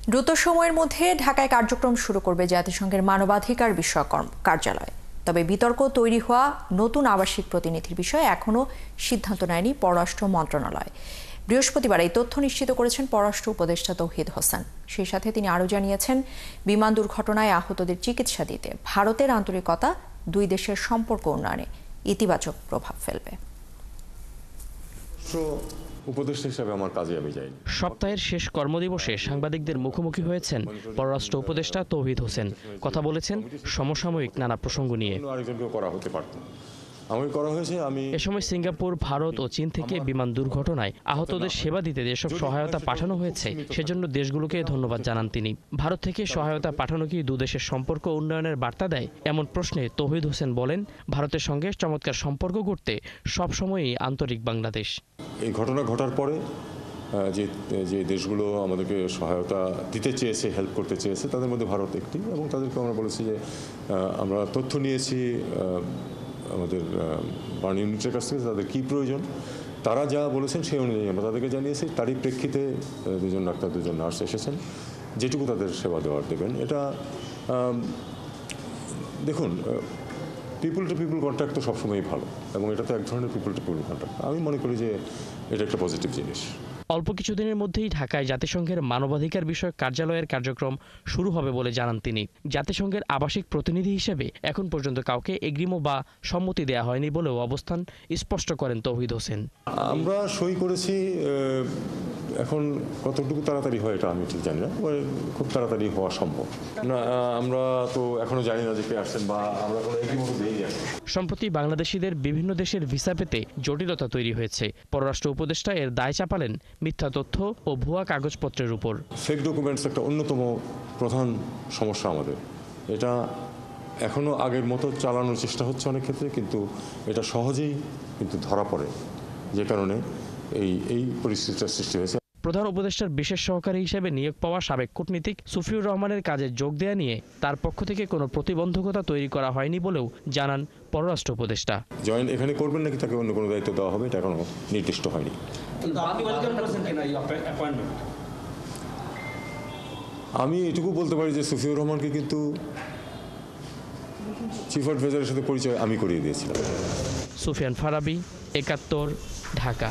দ্রুত সময়ের মধ্যে ঢাকায় কার্যক্রম শুরু করবে জাতিসংঘের মানবাধিকার বিষয়ক কার্যালয়। তবে বিতর্ক তৈরি হওয়া নতুন আবাসিক প্রতিনিধির বিষয়ে এখনও সিদ্ধান্ত নেয়নি পররাষ্ট্র মন্ত্রণালয়। বৃহস্পতিবার এই তথ্য নিশ্চিত করেছেন পররাষ্ট্র উপদেষ্টা তৌহিদ হোসেন। সেই সাথে তিনি আরও জানিয়েছেন, বিমান দুর্ঘটনায় আহতদের চিকিৎসা দিতে ভারতের আন্তরিকতা দুই দেশের সম্পর্ক উন্নয়নে ইতিবাচক প্রভাব ফেলবে। উপদেষ্টা হিসেবে আমার কাজে আমি যাই। সপ্তাহের শেষ কর্মদিবসে সাংবাদিকদের মুখোমুখি হয়েছেন পররাষ্ট্র উপদেষ্টা তৌহিদ হোসেন। কথা বলেছেন সমসাময়িক নানা প্রসঙ্গ নিয়ে। এ সময় সিঙ্গাপুর, ভারত ও চীন থেকে বিমান দুর্ঘটনায় আহতদের সেবা দিতে যেসব সহায়তা পাঠানো হয়েছে সেজন্য দেশগুলোকে ধন্যবাদ জানান তিনি। ভারত থেকে সহায়তা পাঠানো কি দুদেশের সম্পর্ক উন্নয়নের বার্তা দেয়? এমন প্রশ্নে তৌহিদ হোসেন বলেন, ভারতের সঙ্গে চমৎকার সম্পর্ক গড়তে সবসময়ই আন্তরিক বাংলাদেশ। এই ঘটনা ঘটার পরে যে দেশগুলো আমাদেরকে সহায়তা দিতে চেয়েছে, হেল্প করতে চেয়েছে, তাদের মধ্যে ভারত একটি, এবং তাদেরকে আমরা বলেছি যে আমরা তথ্য নিয়েছি আমাদের বার্ন ইউনিটের কাছ থেকে তাদের কী প্রয়োজন, তারা যা বলেছেন সেই অনুযায়ী আমরা তাদেরকে জানিয়েছি। তারই প্রেক্ষিতে দুজন ডাক্তার, দুজন নার্স এসেছেন, যেটুকু তাদের সেবা দেওয়ার দেবেন। এটা দেখুন, পিপুল টু পিপুল কন্ট্যাক্ট তো সবসময়ই ভালো, এবং এটা তো এক ধরনের পিপুল টু পিপুল কন্ট্যাক্ট। আমি মনে করি যে এটা একটা পজিটিভ জিনিস। অল্প কিছুদিনের মধ্যেই ঢাকায় জাতিসংঘের মানবাধিকার বিষয়ক কার্যালয়ের কার্যক্রম শুরু হবে বলে জানান তিনি। জাতিসংঘের আবাসিক প্রতিনিধি হিসেবে এখন পর্যন্ত কাউকে এগ্রিমো বা সম্মতি দেওয়া হয়নি বলেও অবস্থান স্পষ্ট করেন তৌহিদ হোসেন। আমরা সই করেছি, এখন কতটুকু তাড়াতাড়ি হয় এটা আমি ঠিক জানি না, খুব তাড়াতাড়ি হওয়া সম্ভব না। আমরা তো এখনো জানি না যে কে আসছেন, বা আমরা কোনো এগ্রিমো দেইনি। সম্প্রতি বাংলাদেশিদের বিভিন্ন দেশের ভিসা পেতে জটিলতা তৈরি হয়েছে। পররাষ্ট্র উপদেষ্টা এর দায় চাপালেন মিথ্যা তথ্য ও ভুয়া কাগজপত্রের উপর। ফেক ডকুমেন্টস একটা অন্যতম প্রধান সমস্যা আমাদের। এটা এখনো আগের মতো চালানোর চেষ্টা হচ্ছে অনেক ক্ষেত্রে, কিন্তু এটা সহজেই কিন্তু ধরা পড়ে, যে কারণে এই পরিস্থিতিটার সৃষ্টি হয়েছে। প্রধান উপদেষ্টার বিশেষ সহকারী হিসেবে নিয়োগ পাওয়া সাবেক কূটনীতিক সুফিউর রহমানের কাজে যোগ দেয়া নিয়ে তার পক্ষ থেকে কোনো প্রতিবন্ধকতা তৈরি করা হয়নি বলেও জানান পররাষ্ট্র উপদেষ্টা। জয়েন এখানে করবেন নাকি তাকে অন্য কোনো দায়িত্ব দেওয়া হবে, এটা এখনো নির্দিষ্ট হয়নি। আমি এটুকু বলতে পারি যে সুফিউর রহমানকে কিন্তু চিফ অ্যাডভাইজারের সাথে পরিচয় আমি করিয়ে দিয়েছিলাম। সুফিয়ান ফারাবী, ৭১, ঢাকা।